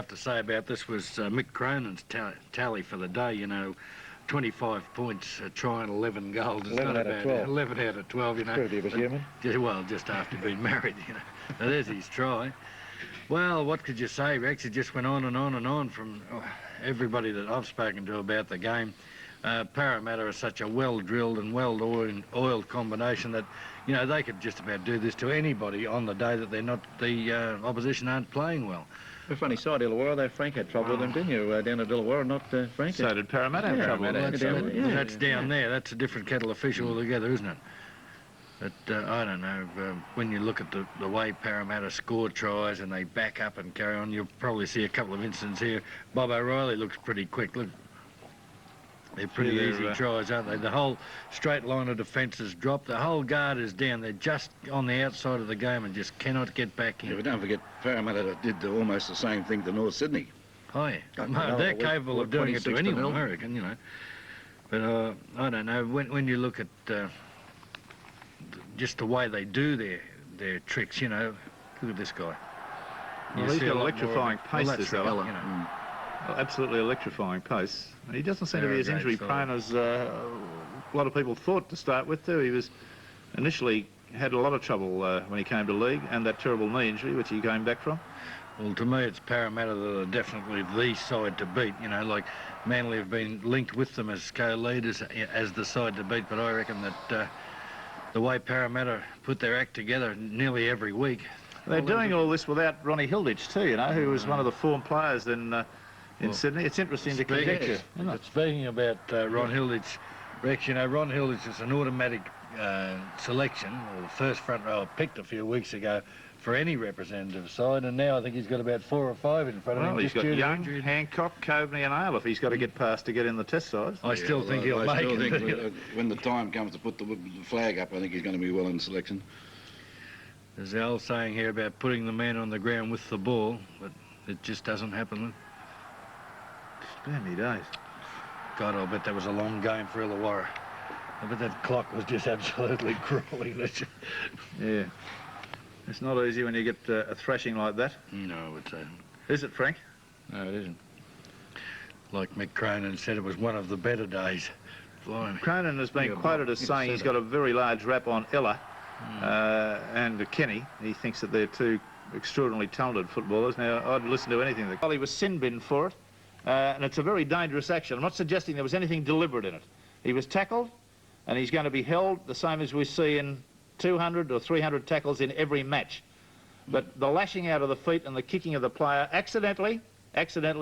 to say about this was Mick Cronin's tally for the day, you know. 25 points, a try and 11 goals. It's 11 not out of bad. 12. 11 out of 12, you know. Pretty of a human. Well, just after being married, you know. Now, there's his try. Well, what could you say, Rex? It just went on and on and on from everybody that I've spoken to about the game. Parramatta is such a well-drilled and well-oiled combination that, you know, they could just about do this to anybody on the day that the opposition aren't playing well. A funny side, Illawarra, though. Frank had trouble with them, didn't you? Down at Illawarra, not Frank. So did Parramatta have trouble. That's down there. That's a different kettle of fish altogether, isn't it? But I don't know. When you look at the way Parramatta score tries and they back up and carry on, you'll probably see a couple of instances here. Bob O'Reilly looks pretty quick. Look, they're pretty easy tries, aren't they? The whole straight line of defence is dropped. The whole guard is down. They're just on the outside of the game and just cannot get back in. Yeah, but don't forget, Parramatta did almost the same thing to North Sydney. Oh, yeah. No, they're capable of doing it to anyone, I reckon, you know. But I don't know. When you look at just the way they do their tricks, you know, look at this guy. Well, he's got electrifying pace, this fella. You know. Well, absolutely electrifying pace. He doesn't seem to be as injury prone as a lot of people thought to start with, too. He was initially had a lot of trouble when he came to league, and that terrible knee injury which he came back from. Well, to me, it's Parramatta that are definitely the side to beat. You know, like Manly have been linked with them as co-leaders as the side to beat, but I reckon that the way Parramatta put their act together nearly every week. They're doing all this without Ronnie Hilditch too, you know, who was one of the form players in Sydney. It's interesting to conjecture. Speaking about Ron Hilditch, Rex, you know, Ron Hilditch is an automatic selection, or the first front row picked a few weeks ago for any representative side, and now I think he's got about 4 or 5 in front of him. Well, he's got Young, Hancock, Coveney and Ale if he's got to get past to get in the test size. I still think he'll make it. When the time comes to put the flag up, I think he's going to be well in selection. There's the old saying here about putting the man on the ground with the ball, but it just doesn't happen. Spare me days. God, I bet that was a long game for Illawarra. I bet that clock was just absolutely crawling. Yeah. It's not easy when you get a thrashing like that. No, I would say. Is it, Frank? No, it isn't. Like Mick Cronin said, it was one of the better days. Blimey. Cronin has been quoted as saying he's got a very large rap on Ella and Kenny. He thinks that they're two extraordinarily talented footballers. Now, I'd listen to anything. Well, he was sin-binned for it, and it's a very dangerous action. I'm not suggesting there was anything deliberate in it. He was tackled, and he's going to be held the same as we see in 200 or 300 tackles in every match. But the lashing out of the feet and the kicking of the player accidentally